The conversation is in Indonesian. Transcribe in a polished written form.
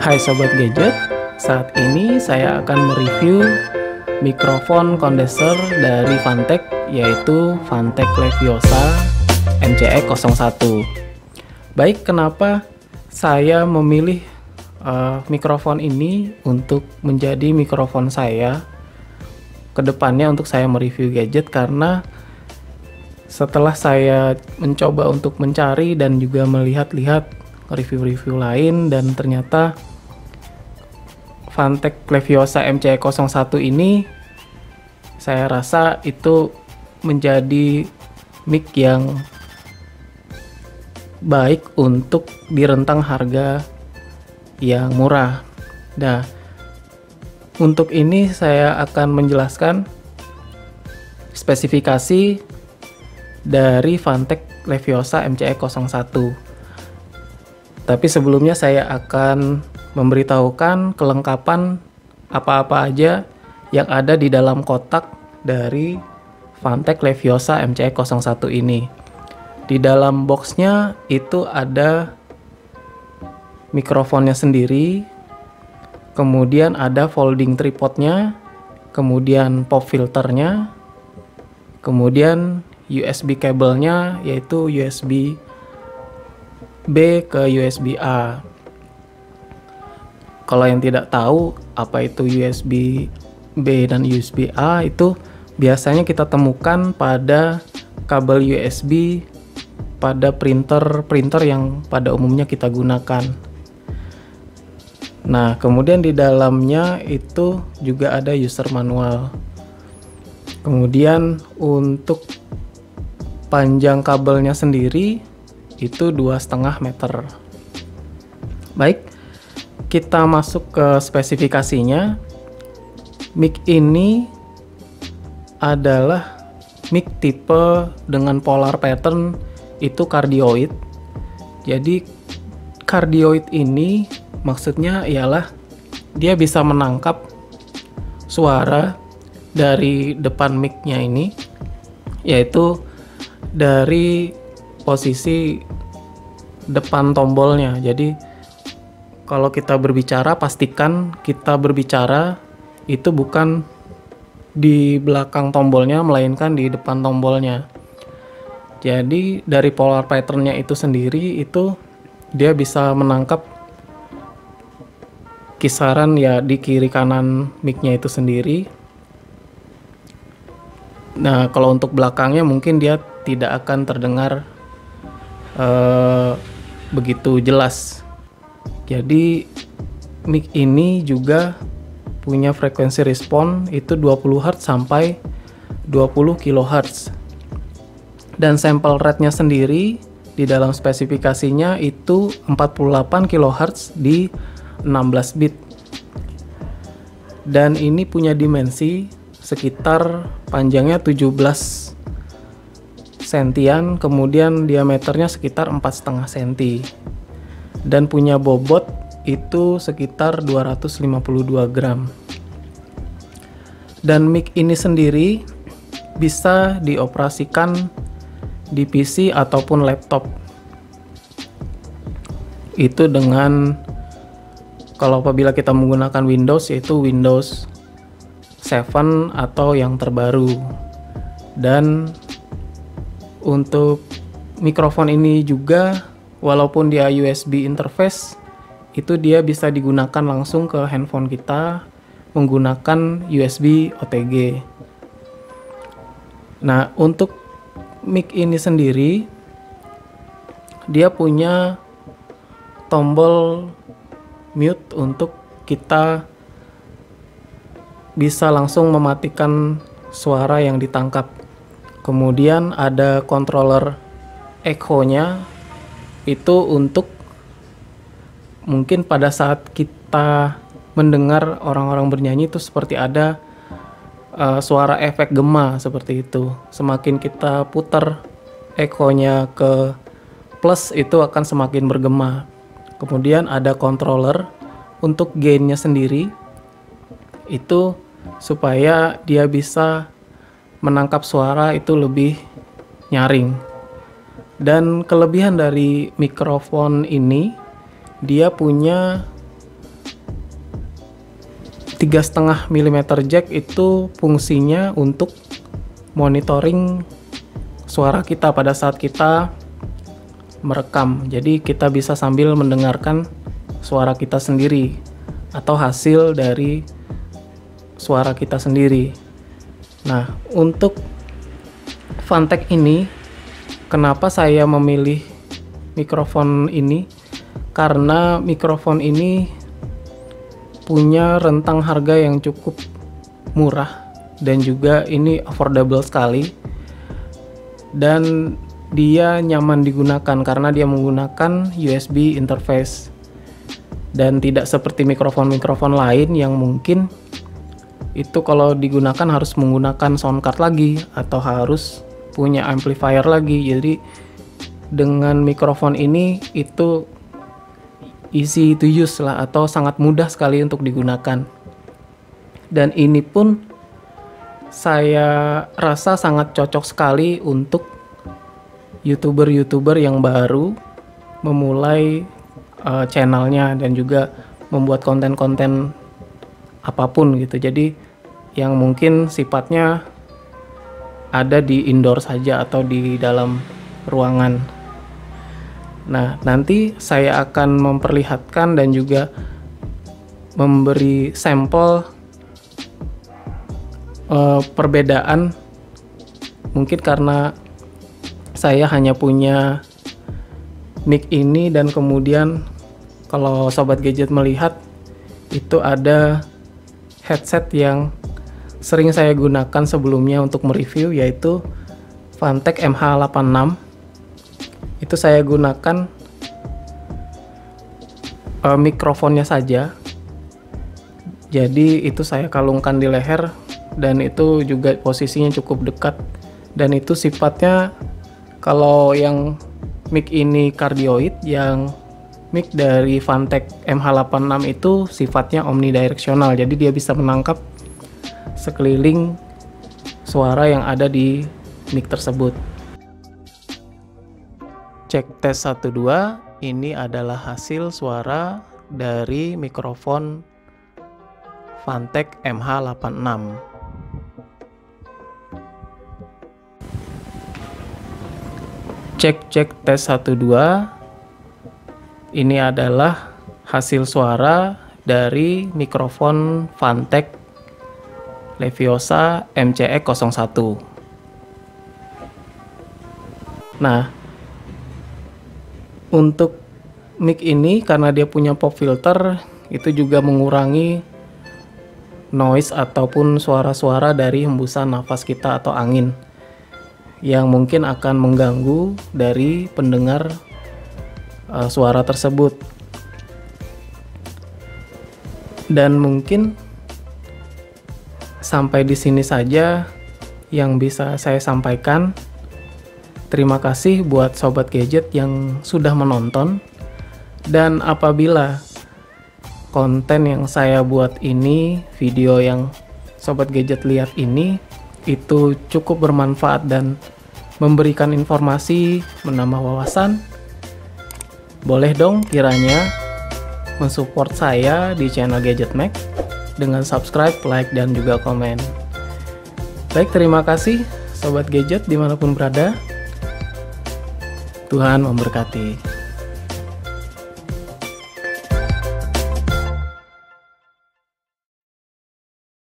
Hai Sobat Gadget, saat ini saya akan mereview mikrofon kondenser dari Fantech, yaitu Fantech Leviosa MCX01. Baik, kenapa saya memilih mikrofon ini untuk menjadi mikrofon saya kedepannya untuk saya mereview gadget? Karena setelah saya mencoba untuk mencari dan juga melihat-lihat review-review lain, dan ternyata Fantech Leviosa MCX01 ini saya rasa itu menjadi mic yang baik untuk di rentang harga yang murah. Nah, untuk ini saya akan menjelaskan spesifikasi dari Fantech Leviosa MCX01. Tapi sebelumnya saya akan memberitahukan kelengkapan apa-apa aja yang ada di dalam kotak dari Fantech Leviosa MCX01 ini. Di dalam boxnya itu ada mikrofonnya sendiri, kemudian ada folding tripodnya, kemudian pop filternya, kemudian USB kabelnya yaitu USB B ke USB A. Kalau yang tidak tahu apa itu USB B dan USB A, itu biasanya kita temukan pada kabel USB pada printer yang pada umumnya kita gunakan. Nah, kemudian di dalamnya itu juga ada user manual. Kemudian untuk panjang kabelnya sendiri itu 2,5 meter. Baik, kita masuk ke spesifikasinya. Mic ini adalah mic tipe dengan polar pattern itu cardioid. Jadi cardioid ini maksudnya ialah dia bisa menangkap suara dari depan mic-nya ini, yaitu dari posisi depan tombolnya. Jadi kalau kita berbicara, pastikan kita berbicara itu bukan di belakang tombolnya, melainkan di depan tombolnya. Jadi dari polar patternnya itu sendiri, itu dia bisa menangkap kisaran ya di kiri kanan mic-nya itu sendiri. Nah, kalau untuk belakangnya mungkin dia tidak akan terdengar begitu jelas. Jadi mic ini juga punya frekuensi respon itu 20 Hz sampai 20 kHz. Dan sample rate-nya sendiri di dalam spesifikasinya itu 48 kHz di 16 bit. Dan ini punya dimensi sekitar panjangnya 17 sentian, kemudian diameternya sekitar 4,5 cm, dan punya bobot itu sekitar 252 gram. Dan mic ini sendiri bisa dioperasikan di PC ataupun laptop. Itu dengan, kalau apabila kita menggunakan Windows, yaitu Windows 7 atau yang terbaru. Dan untuk mikrofon ini juga, walaupun dia USB interface, itu dia bisa digunakan langsung ke handphone kita menggunakan USB OTG. Nah, untuk mic ini sendiri, dia punya tombol mute untuk kita bisa langsung mematikan suara yang ditangkap. Kemudian ada controller echo-nya, itu untuk mungkin pada saat kita mendengar orang-orang bernyanyi itu seperti ada suara efek gema seperti itu. Semakin kita putar echo-nya ke plus, itu akan semakin bergema. Kemudian ada controller untuk gain-nya sendiri, itu supaya dia bisa menangkap suara itu lebih nyaring. Dan kelebihan dari mikrofon ini, dia punya 3,5 mm jack itu fungsinya untuk monitoring suara kita pada saat kita merekam. Jadi kita bisa sambil mendengarkan suara kita sendiri atau hasil dari suara kita sendiri. Nah, untuk Funtech ini, kenapa saya memilih mikrofon ini? Karena mikrofon ini punya rentang harga yang cukup murah dan juga ini affordable sekali, dan dia nyaman digunakan karena dia menggunakan USB interface dan tidak seperti mikrofon-mikrofon lain yang mungkin itu kalau digunakan harus menggunakan sound card lagi atau harus punya amplifier lagi. Jadi dengan mikrofon ini itu easy to use lah, atau sangat mudah sekali untuk digunakan. Dan ini pun saya rasa sangat cocok sekali untuk YouTuber-YouTuber yang baru memulai channelnya dan juga membuat konten-konten apapun gitu. Jadi yang mungkin sifatnya ada di indoor saja atau di dalam ruangan. Nah, nanti saya akan memperlihatkan dan juga memberi sampel perbedaan. Mungkin karena saya hanya punya mic ini, dan kemudian kalau sobat gadget melihat itu ada headset yang sering saya gunakan sebelumnya untuk mereview, yaitu Funtech MH86. Itu saya gunakan mikrofonnya saja, jadi itu saya kalungkan di leher, dan itu juga posisinya cukup dekat, dan itu sifatnya, kalau yang mic ini cardioid, yang mic dari Funtech MH86 itu sifatnya omnidirectional, jadi dia bisa menangkap sekeliling suara yang ada di mic tersebut. Cek tes 1 2, ini adalah hasil suara dari mikrofon Funtech MH86. Cek tes 1 2, ini adalah hasil suara dari mikrofon Funtech Leviosa MCX01. Nah, untuk mic ini karena dia punya pop filter, itu juga mengurangi noise ataupun suara-suara dari hembusan nafas kita atau angin yang mungkin akan mengganggu dari pendengar suara tersebut. Dan mungkin sampai di sini saja yang bisa saya sampaikan. Terima kasih buat sobat gadget yang sudah menonton, dan apabila konten yang saya buat ini, video yang sobat gadget lihat ini, itu cukup bermanfaat dan memberikan informasi, menambah wawasan, boleh dong kiranya mensupport saya di channel Gadget Mac dengan subscribe, like, dan juga komen. Baik, terima kasih sobat gadget dimanapun berada. Tuhan memberkati.